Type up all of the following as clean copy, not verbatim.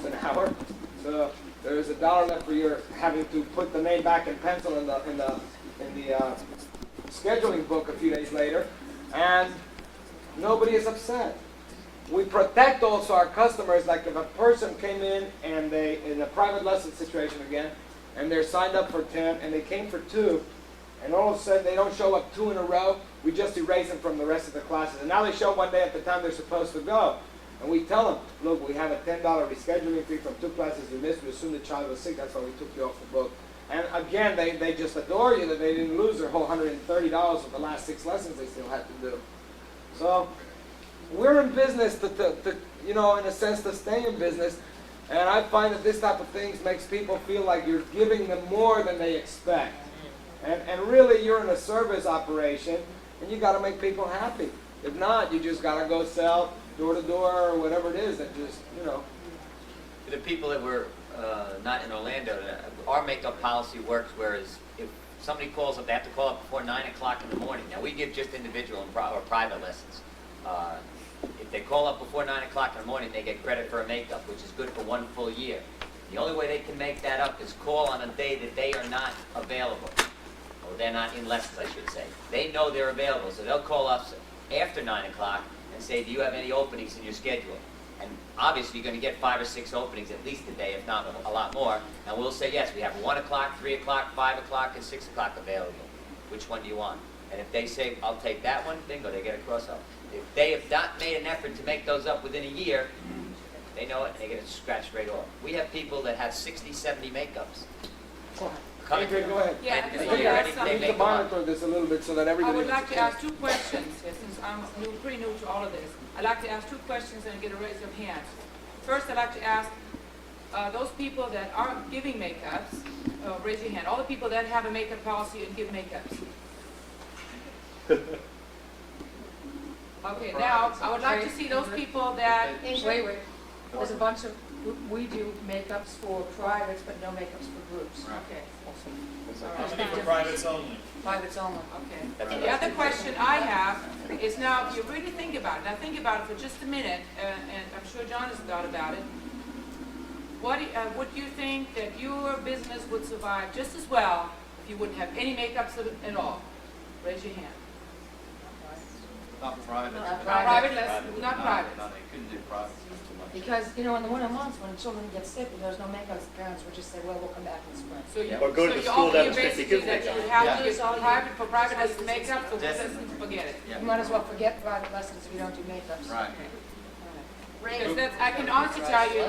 $10 an hour. So there's $1 left for your having to put the name back in pencil in the scheduling book a few days later, and nobody is upset. We protect also our customers. Like if a person came in and they, in a private lesson situation again, and they're signed up for 10 and they came for 2, and all of a sudden they don't show up 2 in a row, we just erase them from the rest of the classes. And now they show up one day at the time they're supposed to go. And we tell them, look, we have a $10 rescheduling fee from 2 classes you missed. We assume the child was sick, that's why we took you off the book. And again, they just adore you that they didn't lose their whole $130 of the last 6 lessons they still had to do. So we're in business to you know, in a sense, to stay in business. And I find that this type of things makes people feel like you're giving them more than they expect. And really, you're in a service operation, and you got to make people happy. If not, you just got to go sell door to door or whatever it is that just, you know. For the people that were not in Orlando, our makeup policy works, whereas if somebody calls up, they have to call up before 9 o'clock in the morning. Now, we give just individual or private lessons. If they call up before 9 o'clock in the morning, they get credit for a makeup, which is good for 1 full year. The only way they can make that up is call on a day that they are not available. Or they're not in lessons, I should say. They know they're available, so they'll call us after 9 o'clock and say, do you have any openings in your schedule? And obviously you're going to get 5 or 6 openings at least a day, if not a lot more. And we'll say, yes, we have 1 o'clock, 3 o'clock, 5 o'clock, and 6 o'clock available. Which one do you want? And if they say, I'll take that one, bingo, they get a cross out. If they have not made an effort to make those up within a year, they know it and they get it scratched right off. We have people that have 60, 70 makeups. Adrian, go ahead. Yeah, I just want to ask I need to something. monitor this a little bit so that I everybody... would like to ask 2 questions, since I'm pretty new to all of this. I'd like to ask 2 questions and get a raise of hands. First, I'd like to ask those people that aren't giving makeups, raise your hand. All the people that have a makeup policy and give makeups. Okay, now, I would like to see those people that... Wait. There's a bunch of, we do makeups for privates, but no makeups for groups. Okay. For privates only. Privates only. Okay. And the other question I have is now, if you really think about it, now think about it for just a minute, and I'm sure John has thought about it. Would you think that your business would survive just as well if you wouldn't have any makeups at all? Raise your hand. Not private. Not Private lessons, not private. No, they couldn't do private. It's too much. Because, you know, in the winter months, when children get sick and there's no makeup, parents would just say, well, we'll come back in spring. So you, Or go to so the you school only that has 50 basically kids that you makeup. have to Yeah. get private for private lessons makeup, for lessons, forget it. You might as well forget private lessons if you don't do makeups. Right. Because that's, I can honestly tell you,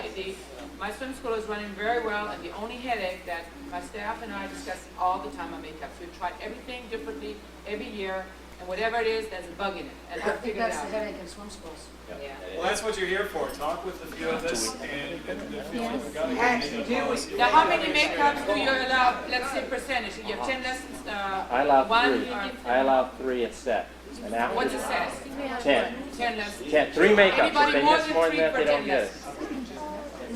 my swim school is running very well, and the only headache that my staff and I discuss all the time on makeups. We've tried everything differently every year, and whatever it is, there's a bug in it, and I I've think figured it that's the out. headache in swim schools. Yeah. Well, that's what you're here for. Talk with a few of us, and if you've got a Actually, good policy. Now, how many makeups do you allow, let's say percentage? You have 10 lessons, I allow one, 3. or I allow 3 a set. And after what's it say? 10. 10 lessons. 3 makeups. If Anybody they more miss than more 3 than that, per they don't 10 get it. lessons?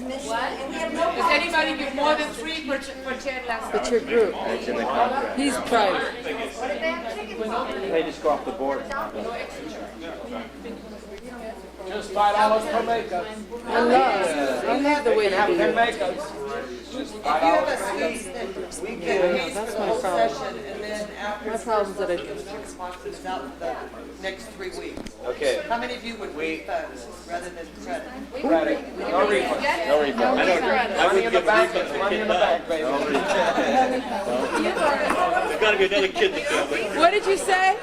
Does anybody give more than 3 per 10 lessons? It's your group. It's in the contract. He's private. They just go off the board. Just $5 per makeup. I love the way You can have 10 makeups. Just If you have a $5. suite, we get paid for the whole session, and then after the first month, it's 6 months, it's out the next 3 weeks. Okay. How many of you would refund rather than credit? Credit. No refund. No refund. Money in the bank is money in the bank, baby. There's got to be another kid in the family. What did you say?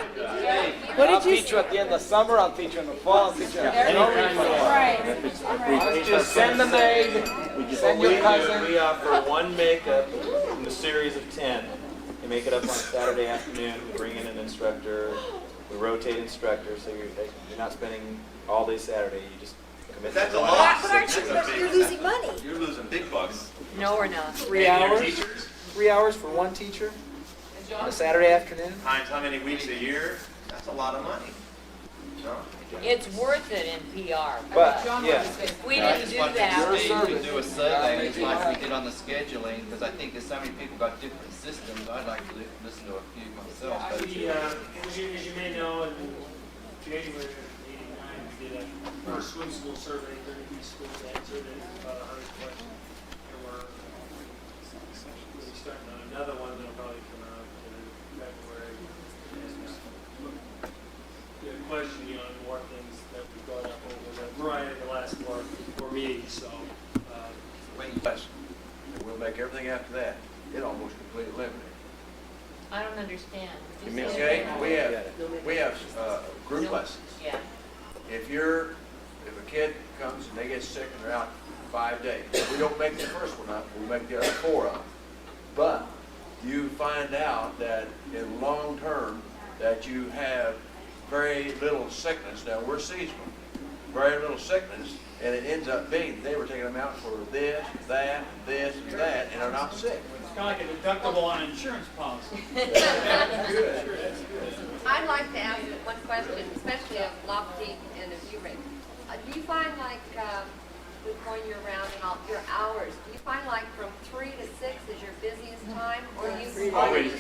What I'll did you teach you at the end of summer, I'll teach you in the fall, I'll teach you in no refund. Just send the maid, send your cousin. We offer 1 makeup in a series of 10. You make it up on a Saturday afternoon. We bring in an instructor. We rotate instructors, so you're not spending all day Saturday. You just commit. That's a to lot. You're losing money. You're losing big bucks. No, we're not. 3 hours. 3 hours for 1 teacher on a Saturday afternoon. Times how many weeks a year? That's a lot of money. No? It's worth it in PR. But yeah. If we didn't do that, Your do a survey like we did on the scheduling, because I think there's so many people got different systems. I'd like to listen to a few myself. But As you may know, in January of '89, we did a first swim school survey, 30 schools, answered it, about 100 questions. And we'll be starting on another one that'll probably come out in February. And good questioning on more things that we brought up over the variety of the last four meetings, so. Less. And we'll make everything after that, it almost completely eliminated. I don't understand. Would You you mean- say- Okay, we have group No. lessons. Yeah. If a kid comes and they get sick and they're out 5 days, we don't make the first one up, we make the other 4 up. But you find out that in long term, that you have very little sickness. Now, we're seasonal, very little sickness, and it ends up being, they were taking them out for this, that, this, and that, and they're not sick. It's kind of like a deductible on an insurance policy. Good. I'd like to ask one question, especially of Lofty and of you, Rick. Do you find like, with going year round and all, your hours, do you find like from 3 to 6 is your busiest time? Or are you going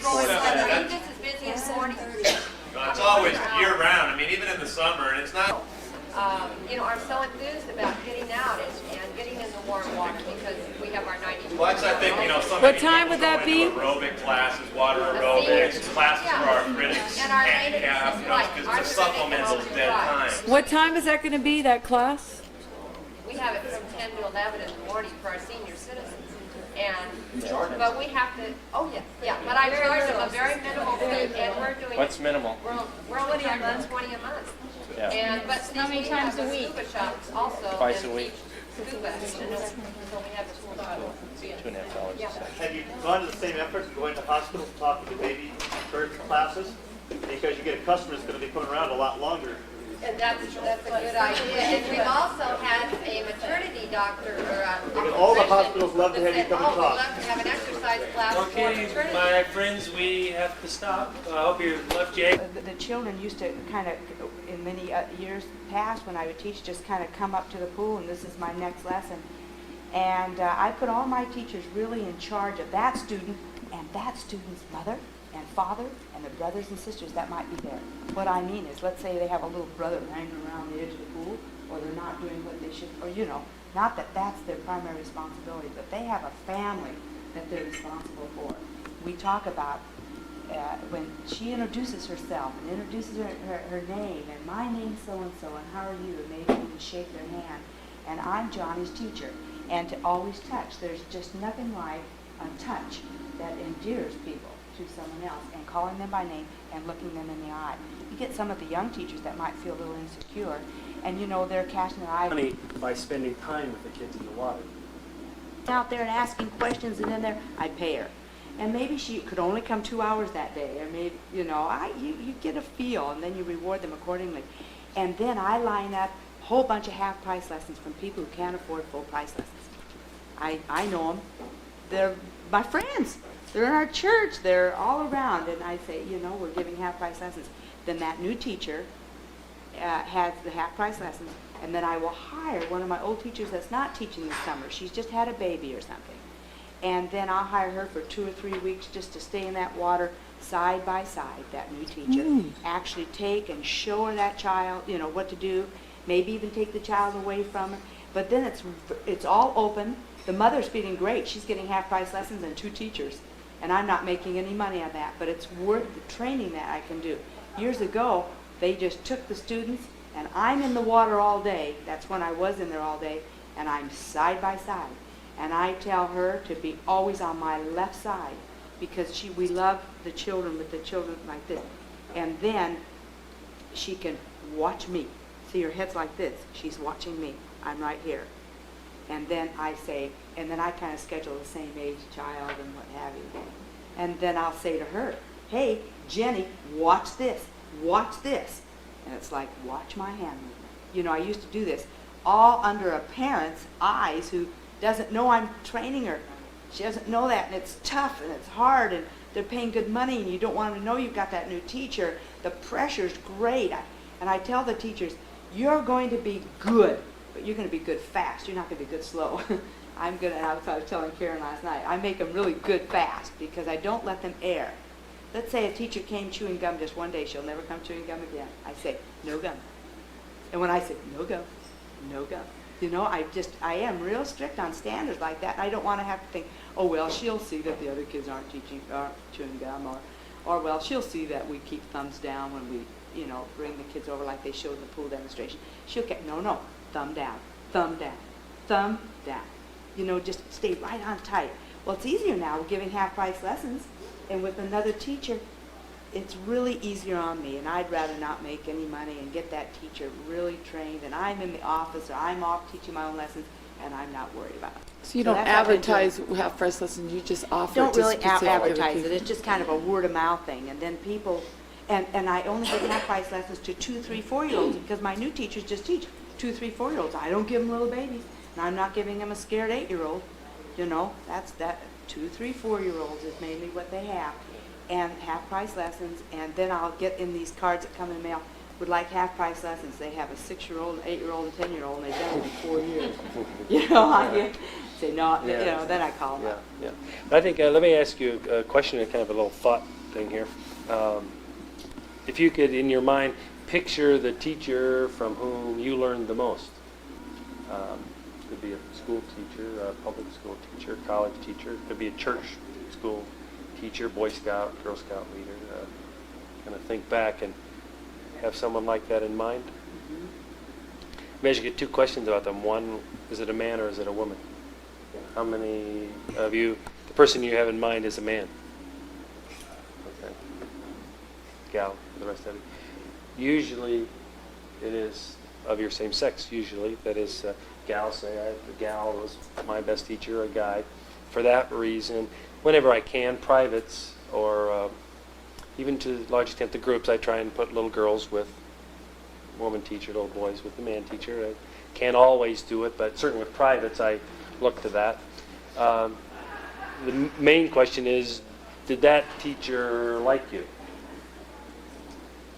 just as busy as 40? It's always year round, I mean, even in the summer, and it's not. Are so enthused about getting out and getting in the warm water because we have our 90. Well, that's, I think, some What time would that be? aerobic classes, water aerobics, classes for arthritis, And our handicap, because it's a supplemental dead time. What time is that gonna be, that class? We have it from 10 to 11 in the morning for our senior citizens. But we have to, yeah, but I charge them a very minimal fee and we're doing. What's minimal? We're only doing 20 a month. Yeah. But how many times a week? Scuba shops also. Twice and a week. teach Scuba, so we have a school. $2.50 a session. Have you gone to the same effort, going to hospitals, talking to baby birth classes? Because you get a customer that's going to be coming around a lot longer. And that's a good idea. And we've also had a maternity doctor or a. Because all the hospitals love to have you come and Oh, we talk. love to have an exercise class for Okay, maternity. my friends, we have to stop. I hope you left, Jay. The children used to kind of, in many years past, when I would teach, just kind of come up to the pool and this is my next lesson. And I put all my teachers really in charge of that student and that student's mother and father and the brothers and sisters that might be there. What I mean is, let's say they have a little brother hanging around the edge of the pool, or they're not doing what they should, or not that that's their primary responsibility, but they have a family that they're responsible for. We talk about when she introduces herself and introduces her name, and my name's so-and-so, and how are you, and maybe you can shake their hand, and I'm Johnny's teacher, and to always touch. There's just nothing like a touch that endears people to someone else, and calling them by name and looking them in the eye. You get some of the young teachers that might feel a little insecure, and they're casting their eye Money by spending time with the kids in the water. out there and asking questions, and then I pay her. And maybe she could only come 2 hours that day, or maybe, you get a feel, and then you reward them accordingly. And then I line up a whole bunch of half-price lessons from people who can't afford full-price lessons. I know them. They're my friends. They're in our church. They're all around. And I say, we're giving half-price lessons. Then that new teacher has the half-price lessons, and then I will hire one of my old teachers that's not teaching this summer. She's just had a baby or something. And then I'll hire her for 2 or 3 weeks just to stay in that water side by side, that new teacher. Actually take and show her that child, what to do. Maybe even take the child away from her. But then it's all open. The mother's feeling great. She's getting half-price lessons and 2 teachers. And I'm not making any money on that, but it's worth the training that I can do. Years ago, they just took the students, and I'm in the water all day. That's when I was in there all day, and I'm side by side. And I tell her to be always on my left side, because we love the children with the children like this. And then she can watch me. See, her head's like this. She's watching me. I'm right here. And then I say, and then I kind of schedule the same age child and what have you. And then I'll say to her, hey, Jenny, watch this, watch this. And it's like, watch my hand movement. I used to do this all under a parent's eyes who doesn't know I'm training her. She doesn't know that, and it's tough, and it's hard, and they're paying good money, and you don't want them to know you've got that new teacher. The pressure's great. And I tell the teachers, you're going to be good, but you're going to be good fast. You're not going to be good slow. I was telling Karen last night, I make them really good fast because I don't let them err. Let's say a teacher came chewing gum just one day. She'll never come chewing gum again. I say, no gum. And when I say, no gum, no gum. You know, I am real strict on standards like that. I don't want to have to think, oh, well, she'll see that the other kids aren't chewing gum, or well, she'll see that we keep thumbs down when we, you know, bring the kids over like they showed in the pool demonstration. She'll get, no, thumb down, thumb down, thumb down. You know, just stay right on tight. Well, it's easier now. We're giving half-price lessons, and with another teacher, it's really easier on me, and I'd rather not make any money and get that teacher really trained, and I'm in the office, or I'm off teaching my own lessons, and I'm not worried about it. So you don't that's what I've been advertise half-price lessons, you just offer it Don't to really specific advertise people. it. It's just kind of a word-of-mouth thing, and then people, and I only give half-price lessons to 2, 3, 4-year-olds, because my new teachers just teach 2, 3, 4-year-olds. I don't give them little babies, and I'm not giving them a scared 8-year-old. You know, that's 2, 3, 4-year-olds is mainly what they have, and half-price lessons, and then I'll get in these cards that come in the mail, would like half-price lessons. They have a 6-year-old, an 8-year-old, and 10-year-old, and they've done it in 4 years. You know, I say, no, you know, then I call them up. Yeah. I think, let me ask you a question, and kind of a little thought thing here. If you could, in your mind, picture the teacher from whom you learned the most. Could be a school teacher, a public school teacher, college teacher. Could be a church school teacher, Boy Scout, Girl Scout leader. Kind of think back and have someone like that in mind. Maybe you get 2 questions about them. One, is it a man or is it a woman? How many of you, the person you have in mind is a man? Okay. Gal, the rest of it. Usually it is of your same sex, usually. That is, gal, say the gal was my best teacher, a guy. For that reason, whenever I can, privates or even to a large extent the groups, I try and put little girls with woman teacher, little boys with the man teacher. I can't always do it, but certainly with privates I look to that. The main question is, did that teacher like you?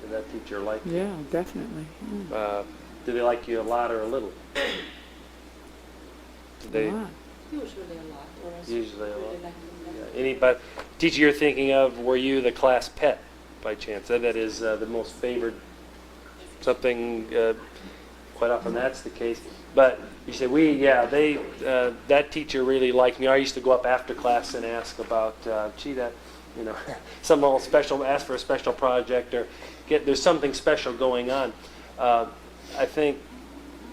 Did that teacher like you? Yeah, definitely. Yeah. Did they like you a lot or a little? Did they? A lot. Usually a lot. Usually a lot. Yeah. Anybody, teacher you're thinking of, were you the class pet by chance? That is the most favored something, quite often that's the case. But you say, that teacher really liked me. I used to go up after class and ask about, some little special, ask for a special project, or there's something special going on. I think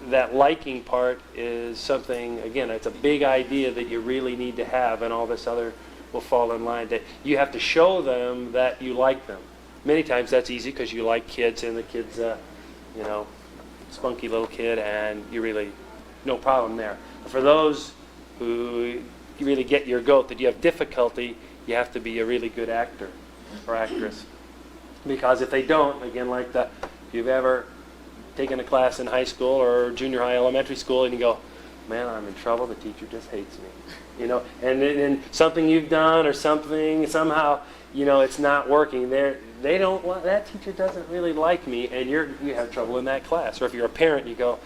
that liking part is something, again, it's a big idea that you really need to have, and all this other will fall in line. That you have to show them that you like them. Many times that's easy because you like kids, and the kid's, spunky little kid, and you really, no problem there. For those who really get your goat, that you have difficulty, you have to be a really good actor or actress. Because if they don't, again, if you've ever taken a class in high school or junior high, elementary school, and you go, man, I'm in trouble, the teacher just hates me. And then something you've done or something, somehow, it's not working. They don't want, that teacher doesn't really like me, and you have trouble in that class. Or if you're a parent, you go,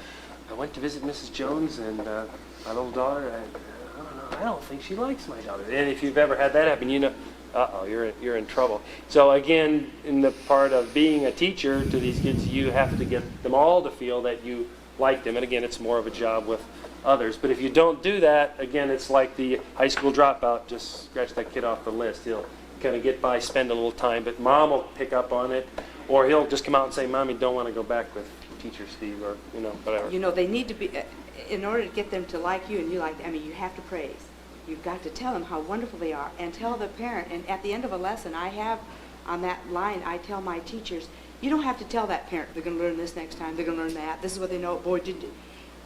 I went to visit Mrs. Jones and my little daughter, I don't know, I don't think she likes my daughter. And if you've ever had that happen, you're in trouble. So again, in the part of being a teacher to these kids, you have to get them all to feel that you like them. And again, it's more of a job with others. But if you don't do that, again, it's like the high school dropout. Just scratch that kid off the list. He'll kind of get by, spend a little time, but mom will pick up on it, or he'll just come out and say, Mommy, don't want to go back with teacher Steve, or whatever. They need to be, in order to get them to like you and you like them, you have to praise. You've got to tell them how wonderful they are, and tell the parent. And at the end of a lesson, I have on that line, I tell my teachers, you don't have to tell that parent, they're going to learn this next time, they're going to learn that, this is what they know, boy,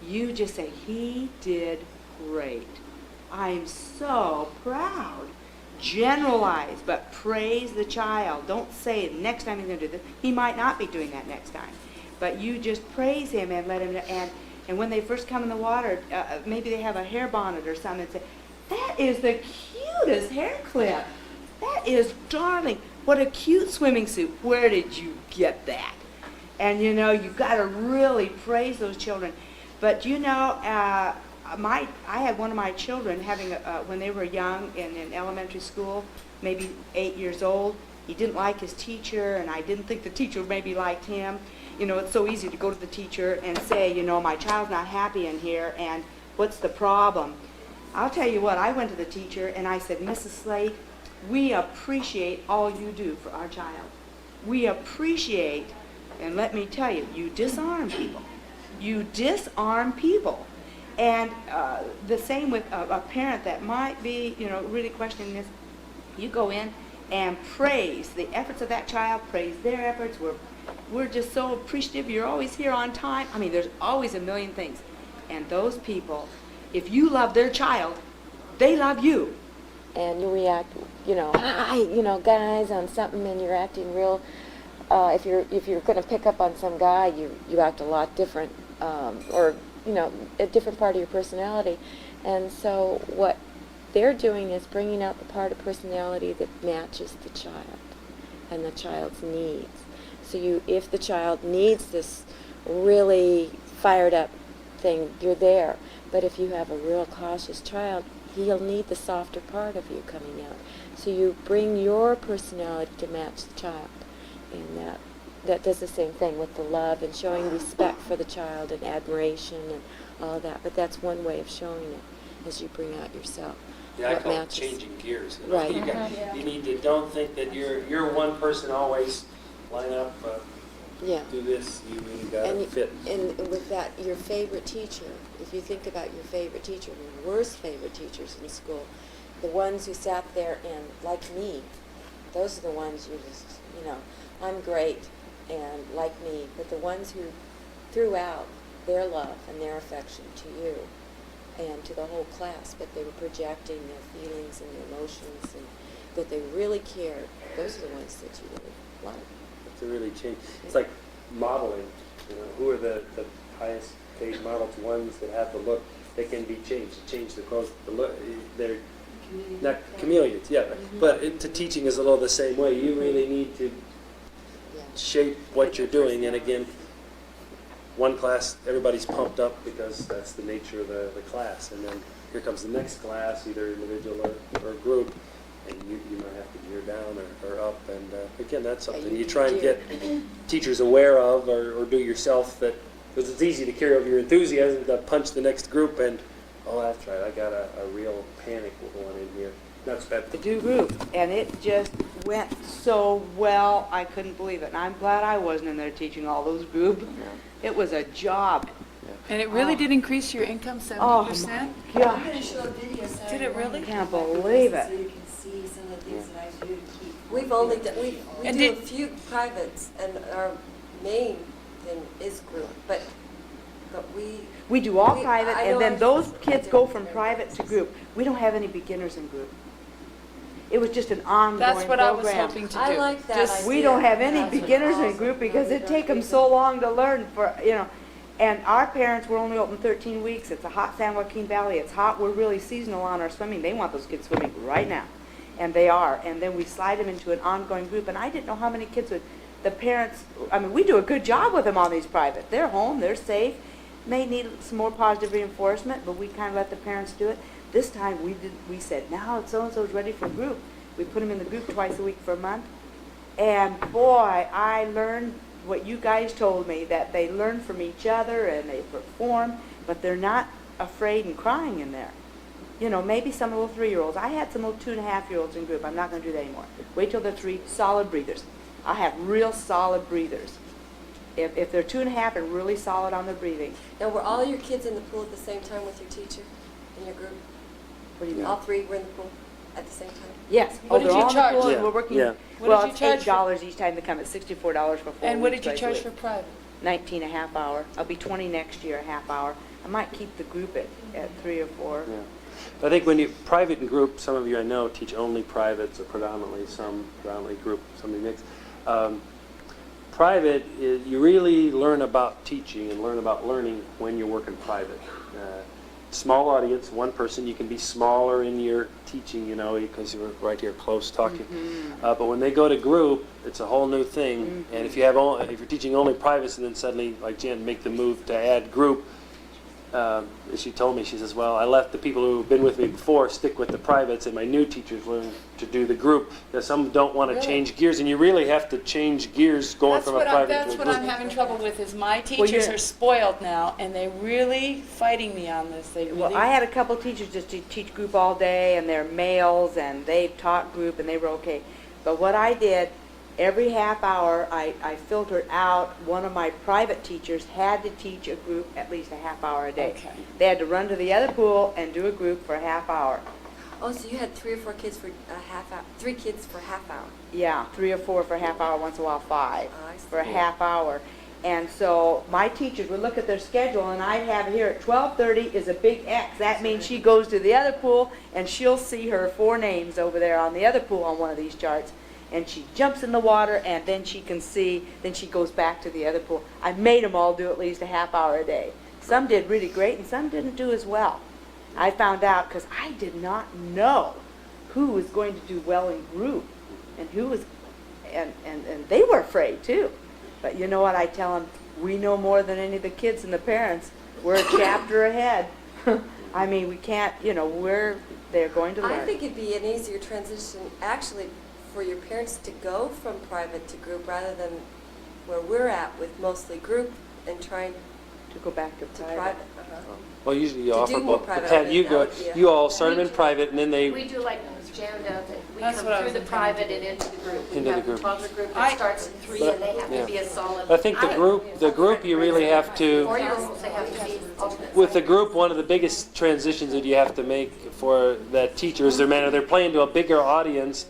you just say, he did great. I'm so proud. Generalize, but praise the child. Don't say next time he's going to do this. He might not be doing that next time. But you just praise him and let him know. And when they first come in the water, maybe they have a hair bonnet or something, and say, that is the cutest hair clip. That is darling. What a cute swimming suit. Where did you get that? And you've got to really praise those children. But I had one of my children having when they were young and in elementary school, maybe 8 years old. He didn't like his teacher, and I didn't think the teacher maybe liked him. You know, it's so easy to go to the teacher and say, you know, my child's not happy in here, and what's the problem? I'll tell you what, I went to the teacher and I said, Mrs. Slade, we appreciate all you do for our child. We appreciate, and let me tell you, you disarm people. You disarm people. And the same with a parent that might be, you know, really questioning this. You go in and praise the efforts of that child, praise their efforts. We're just so appreciative. You're always here on time. I mean, there's always a million things. And those people, if you love their child, they love you. And you react, you know, hi, you know, guys, on something, and you're acting real. If you're going to pick up on some guy, you act a lot different, or you know, a different part of your personality. And so what they're doing is bringing out the part of personality that matches the child and the child's needs. So if the child needs this really fired up thing, you're there. But if you have a real cautious child, he'll need the softer part of you coming out. So you bring your personality to match the child. And that does the same thing with the love and showing respect for the child and admiration and all that. But that's one way of showing it, as you bring out yourself. Yeah, I what call matches. it changing gears. You know? Right. You need to, don't think that you're one person always. Line up, do this, you really got to fit. And with that, your favorite teacher, if you think about your favorite teacher, your worst favorite teachers in school, the ones who sat there and, like me, those are the ones you just, you know, I'm great and like me, but the ones who threw out their love and their affection to you and to the whole class, but they were projecting their feelings and their emotions and that they really cared, those are the ones that you really like. To really change. It's like modeling. You know, who are the highest paid models? Ones that have the look that can be changed. Change the clothes, the look. They're not chameleons, yeah. But to teaching is a little the same way. You really need to shape what you're doing. And again, one class, everybody's pumped up because that's the nature of the class. And then here comes the next class, either individual or group. And you might have to gear down or up, and again, that's something you try and get teachers aware of, or do yourself, that because it's easy to carry over your enthusiasm to punch the next group, and oh, that's right, I got a real panic going in here. That's bad. The do group, and it just went so well, I couldn't believe it. And I'm glad I wasn't in there teaching all those groups. It was a job. And it really did increase your income 70%? Oh, my God. I'm going to show a video Saturday Did it really? morning. Can't believe it. So you can see some of the things that I do to keep. We've only done, we do a few privates, and our main thing is group, but we do all private, and then those kids go from there. private to group. We don't have any beginners in group. It was just an ongoing That's what program. I was hoping to do. I like that Just- We idea. don't have any That's beginners in awesome. group because it take them so long to learn for, you know. And our parents were only open 13 weeks. It's a hot San Joaquin Valley. It's hot. We're really seasonal on our swimming. They want those kids swimming right now. And they are. And then we slide them into an ongoing group. And I didn't know how many kids would, the parents, I mean, we do a good job with them on these private. They're home. They're safe. May need some more positive reinforcement, but we kind of let the parents do it. This time we said, now so-and-so's ready for group. We put them in the group twice a week for a month. And boy, I learned what you guys told me, that they learn from each other and they perform, but they're not afraid and crying in there. You know, maybe some little 3-year-olds. I had some little 2.5-year-olds in group. I'm not going to do that anymore. Wait till they're 3, solid breathers. I have real solid breathers. If they're 2.5 and really solid on their breathing. Now, were all your kids in the pool at the same time with your teacher in your group? What do you mean? All 3 were in the pool at the same time? Yes. What did they're you all in charge? the pool and Yeah. we're working. Yeah. Well, What did you it's charge $8 each time they come. It's $64 for 4 And what weeks, did you twice a charge week. for private? 19 a half hour. I'll be 20 next year, a half hour. I might keep the group at 3 or 4. Yeah. I think when you private and group, some of you I know teach only privates or predominantly, some predominantly group, somebody mixed. Private, you really learn about teaching and learn about learning when you're working private. Small audience, one person, you can be smaller in your teaching, you know, because you're right here close talking. But when they go to group, it's a whole new thing. And if you're teaching only privates and then suddenly, like Jen, make the move to add group, she told me, she says, well, I left the people who have been with me before stick with the privates, and my new teachers learn to do the group. Because some don't want to change gears, and you really have to change gears going from a private to a That's group. what I'm having trouble with, is my teachers are spoiled now, and they're really fighting me on this. They really. Well, I had a couple teachers just to teach group all day, and they're males, and they taught group, and they were okay. But what I did, every half hour, I filtered out one of my private teachers had to teach a group at least a half hour a day. Okay. They had to run to the other pool and do a group for a half hour. Oh, so you had 3 or 4 kids for a half hour, 3 kids for half hour. Yeah, 3 or 4 for a half hour, once in a while 5 Oh, I see. for a half hour. And so my teachers would look at their schedule, and I'd have here at 12:30 is a big X. That means she goes to the other pool, and she'll see her 4 names over there on the other pool on one of these charts. And she jumps in the water, and then she can see, then she goes back to the other pool. I made them all do at least a half hour a day. Some did really great, and some didn't do as well. I found out because I did not know who was going to do well in group, and who was, and they were afraid too. But you know what I tell them? We know more than any of the kids and the parents. We're a chapter ahead. I mean, we can't, they're going to learn. I think it'd be an easier transition, actually, for your parents to go from private to group rather than where we're at with mostly group and trying to go back to private. Well, usually you To offer do more both. private, Pat, you that go. would be a- You all start them in private, and then they We do like Jan does it. We That's come what I through was the intending private to and into the group. Into We the have group. a toddler group I- that starts at 3 But- and they have yeah. to be a solid. I think the group you really have to. 4-year-olds, they have to be alternate. With the group, one of the biggest transitions that you have to make for that teacher is they're playing to a bigger audience,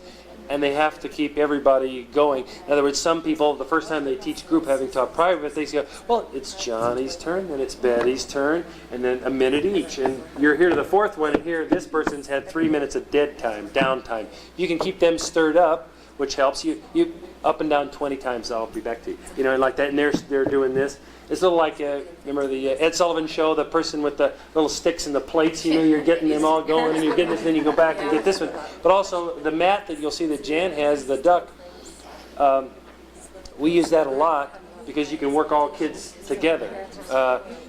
and they have to keep everybody going. In other words, some people, the first time they teach group having taught private, they go, well, it's Johnny's turn, then it's Betty's turn, and then a minute each. And you're here to the 4th one, and here this person's had 3 minutes of dead time, downtime. You can keep them stirred up, which helps you up and down 20 times. I'll be back to you. And like that, and they're doing this. It's a little like, remember the Ed Sullivan show, the person with the little sticks and the plates, you're getting them all going, and you're getting this, then you go back and get this one. But also the mat that you'll see that Jan has, the duck, we use that a lot because you can work all kids together.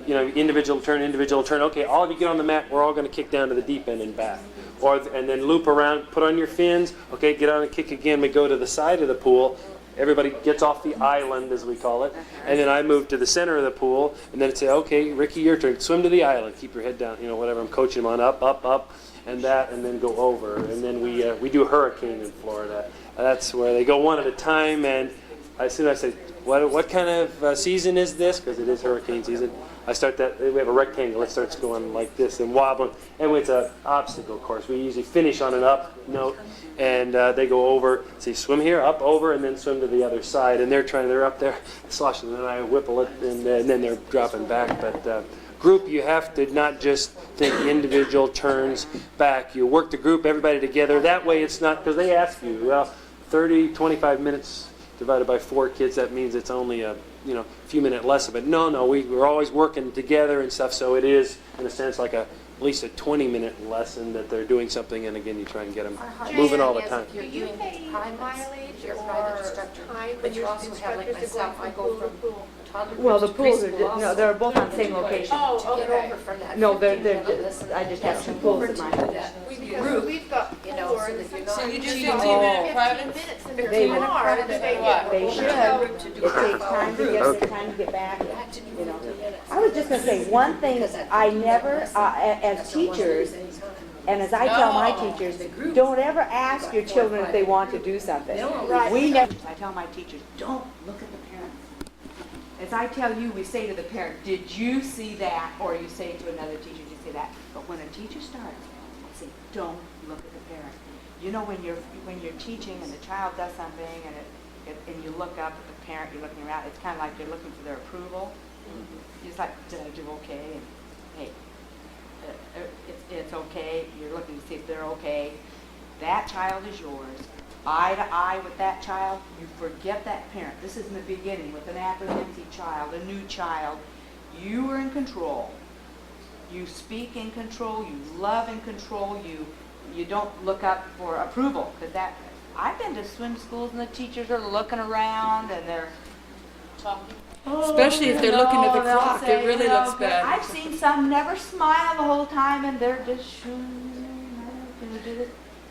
Individual turn. Okay, all of you get on the mat, we're all going to kick down to the deep end and back. And then loop around, put on your fins, okay, get on and kick again. We go to the side of the pool. Everybody gets off the island, as we call it, and then I move to the center of the pool, and then say, okay, Ricky, your turn. Swim to the island. Keep your head down, whatever. I'm coaching them on up, and then go over. And then we do hurricane in Florida. That's where they go one at a time, and as soon as I say, what kind of season is this? Because it is hurricane season. I start that, we have a rectangle, it starts going like this and wobbling. And it's an obstacle course. We usually finish on an up note, and they go over, say swim here, up, over, and then swim to the other side. And they're up there sloshing, and then I whipple it, and then they're dropping back. But group, you have to not just think individual turns back. You work the group, everybody together. That way it's not, because they ask you, 25 minutes divided by 4 kids, that means it's only a few minutes less of it. No, we're always working together and stuff, so it is, in a sense, like at least a 20-minute lesson that they're doing something, and again, you try and get them moving all the time. You're doing private mileage, you're a private instructor, but you also have, like myself, I go from toddler Well, the groups pools to are, preschool no, also. they're both on the same location. To get over from that. No, they're 15-minute just, lesson. I just have 2 pools at my house. Group, we've got, so that you're not. So you do cheating. 15-minute private? 15 minutes in their They- car, and They should. It takes time to get back, I was just gonna say, one thing I never, as teachers, and as I tell my teachers, don't ever ask your children if they want to do something. We never, I tell my teachers, don't look at the parents. As I tell you, we say to the parent, did you see that? Or you say to another teacher, did you see that? But when a teacher starts, I say, don't look at the parent. When you're teaching and the child does something and you look up at the parent, you're looking around, it's kind of like you're looking for their approval. It's like, did I do okay? And hey, it's okay. You're looking to see if they're okay. That child is yours. Eye to eye with that child. You forget that parent. This is in the beginning with an apprehensive child, a new child. You are in control. You speak in control. You love in control. You don't look up for approval, because that. I've been to swim schools and the teachers are looking around and they're talking. Especially if they're looking at the they'll clock, say, it really you know, looks bad. I've seen some never smile the whole time, and they're just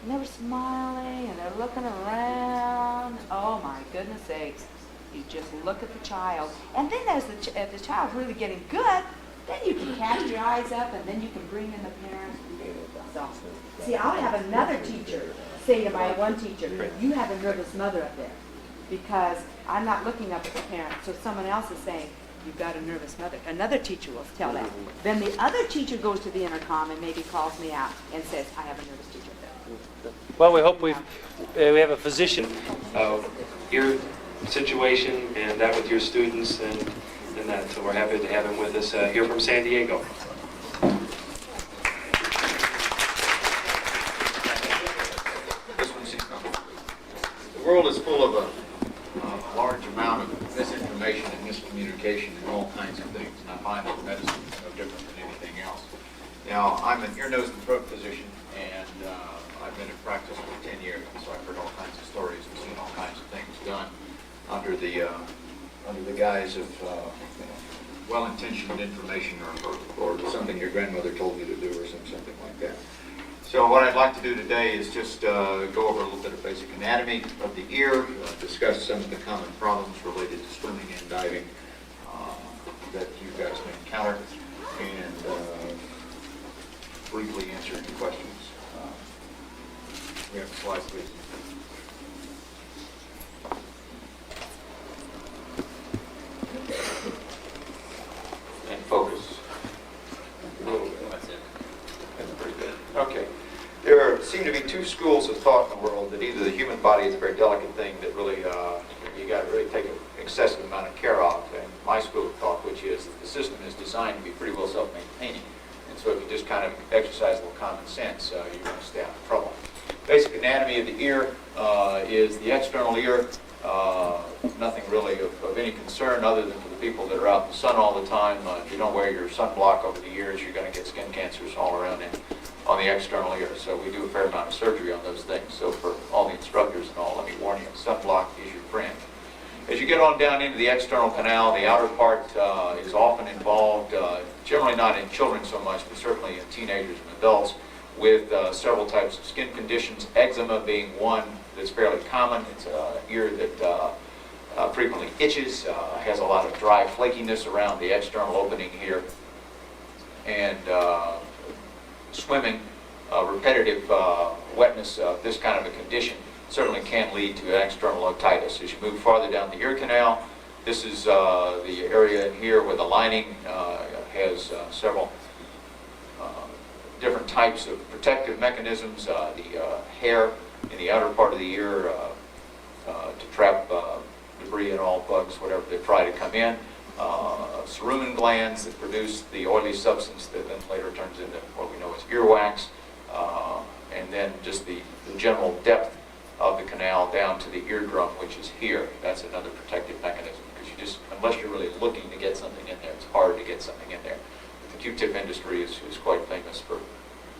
never smiling, and they're looking around. Oh my goodness sakes! You just look at the child, and then as the child's really getting good, then you can cast your eyes up, and then you can bring in the parents. So, see, I'll have another teacher say to my one teacher, "You have a nervous mother up there," because I'm not looking up at the parent. So someone else is saying, "You've got a nervous mother." Another teacher will tell that. Then the other teacher goes to the intercom and maybe calls me out and says, "I have a nervous teacher there." Well, we hope we have a physician of your situation and that with your students and that. So we're happy to have him with us here from San Diego. The world is full of a large amount of misinformation and miscommunication and all kinds of things. And I find that medicine is no different than anything else. Now, I'm an ear, nose, and throat physician, and I've been in practice for 10 years, so I've heard all kinds of stories and seen all kinds of things done under the guise of well-intentioned information or something your grandmother told you to do or something like that. So what I'd like to do today is just go over a little bit of basic anatomy of the ear, discuss some of the common problems related to swimming and diving that you guys may encounter, and briefly answer any questions. We have the slides, please. And focus. A little bit. That's it. That's pretty good. Okay. There seem to be two schools of thought in the world, that either the human body is a very delicate thing that really, you got to really take an excessive amount of care of, and my school of thought, which is that the system is designed to be pretty well self-maintaining. And so if you just kind of exercise a little common sense, you're going to stay out of trouble. Basic anatomy of the ear is the external ear. Nothing really of any concern other than for the people that are out in the sun all the time. If you don't wear your sunblock over the ears, you're going to get skin cancers all around on the external ear. So we do a fair amount of surgery on those things. So for all the instructors and all, let me warn you, sunblock is your friend. As you get on down into the external canal, the outer part is often involved, generally not in children so much, but certainly in teenagers and adults, with several types of skin conditions, eczema being one that's fairly common. It's an ear that frequently itches, has a lot of dry flakiness around the external opening here, and swimming, repetitive wetness of this kind of a condition certainly can lead to external otitis. As you move farther down the ear canal, this is the area in here where the lining has several different types of protective mechanisms. The hair in the outer part of the ear to trap debris and all bugs, whatever they try to come in. Cerumen glands that produce the oily substance that then later turns into what we know as earwax. And then just the general depth of the canal down to the eardrum, which is here. That's another protective mechanism, because you just, unless you're really looking to get something in there, it's hard to get something in there. The Q-tip industry is quite famous for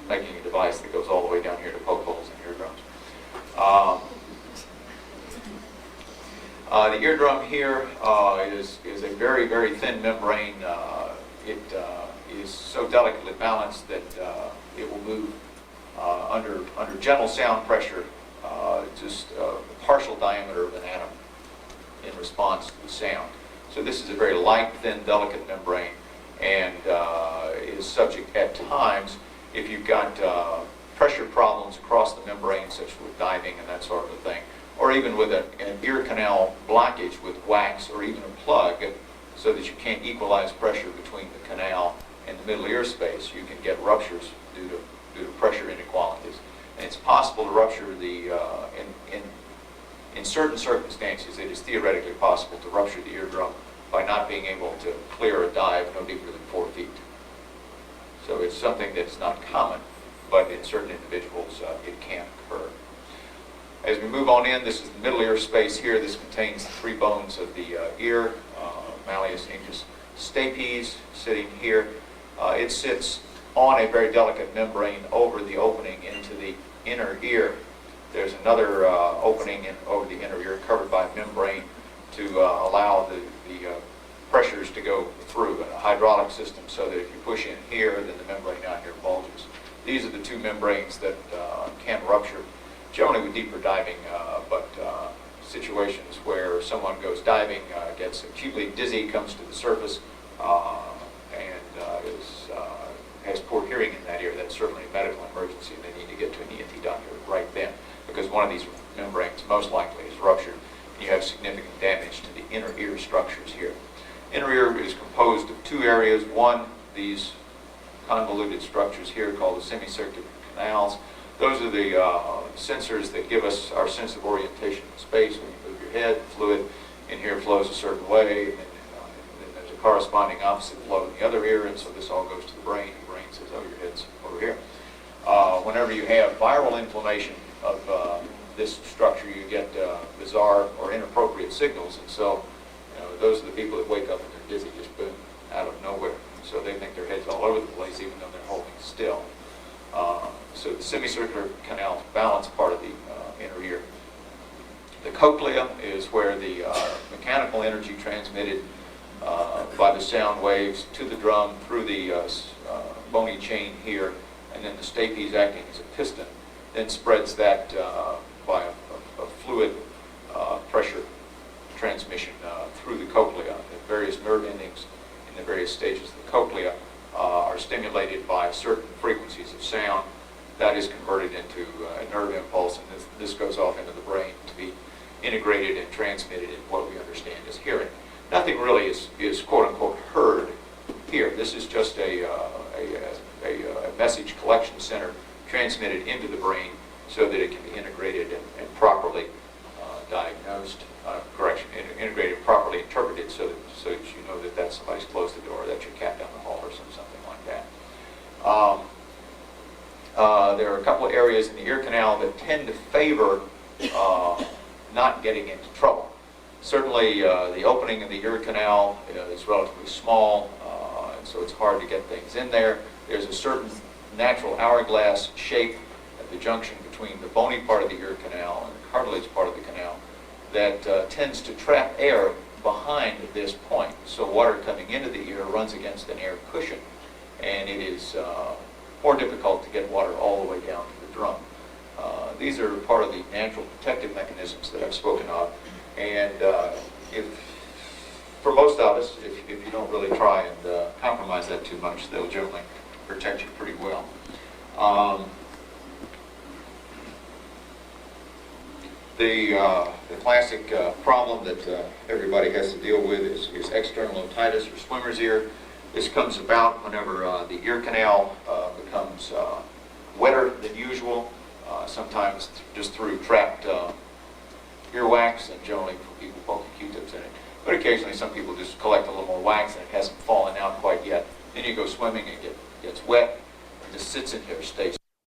making a device that goes all the way down here to poke holes in eardrums. The eardrum here is a very, very thin membrane. It is so delicately balanced that it will move under gentle sound pressure, just a partial diameter of an atom in response to the sound. So this is a very light, thin, delicate membrane, and is subject at times, if you've got pressure problems across the membrane, such as with diving and that sort of a thing, or even with an ear canal blockage with wax or even a plug, so that you can't equalize pressure between the canal and the middle ear space, you can get ruptures due to pressure inequalities. And it's possible to rupture the, in certain circumstances, it is theoretically possible to rupture the eardrum by not being able to clear a dive no deeper than 4 feet. So it's something that's not common, but in certain individuals it can occur. As we move on in, this is the middle ear space here. This contains the 3 bones of the ear, malleus, incus, stapes, sitting here. It sits on a very delicate membrane over the opening into the inner ear. There's another opening over the inner ear covered by a membrane to allow the pressures to go through, a hydraulic system, so that if you push in here, then the membrane out here bulges. These are the two membranes that can rupture, generally with deeper diving, but situations where someone goes diving, gets acutely dizzy, comes to the surface, and has poor hearing in that ear, that's certainly a medical emergency, and they need to get to an ENT doctor right then, because one of these membranes most likely is ruptured, and you have significant damage to the inner ear structures here. Inner ear is composed of two areas. One, these convoluted structures here called the semicircular canals. Those are the sensors that give us our sense of orientation in space. When you move your head, fluid in here flows a certain way, and then there's a corresponding opposite flow in the other ear, and so this all goes to the brain. The brain says, oh, your head's over here. Whenever you have viral inflammation of this structure, you get bizarre or inappropriate signals, and so those are the people that wake up and they're dizzy, just boom, out of nowhere. So they think their head's all over the place, even though they're holding still. So the semicircular canals balance part of the inner ear. The cochlea is where the mechanical energy transmitted by the sound waves to the drum through the bony chain here, and then the stapes acting as a piston, then spreads that by a fluid pressure transmission through the cochlea. The various nerve endings in the various stages of the cochlea are stimulated by certain frequencies of sound. That is converted into a nerve impulse, and this goes off into the brain to be integrated and transmitted in what we understand as hearing. Nothing really is quote-unquote heard here. This is just a message collection center transmitted into the brain so that it can be integrated and properly diagnosed, integrated and properly interpreted so that you know that that's somebody's closed the door, that's your cat down the hall or something like that. There are a couple of areas in the ear canal that tend to favor not getting into trouble. Certainly the opening of the ear canal is relatively small, and so it's hard to get things in there. There's a certain natural hourglass shape at the junction between the bony part of the ear canal and the cartilage part of the canal that tends to trap air behind this point. So water coming into the ear runs against an air cushion, and it is more difficult to get water all the way down to the drum. These are part of the natural protective mechanisms that I've spoken of, and for most of us, if you don't really try and compromise that too much, they'll generally protect you pretty well. The classic problem that everybody has to deal with is external otitis or swimmer's ear. This comes about whenever the ear canal becomes wetter than usual, sometimes just through trapped earwax, and generally people poke Q-tips in it. But occasionally some people just collect a little more wax and it hasn't fallen out quite yet. Then you go swimming and it gets wet, it just sits in here, stays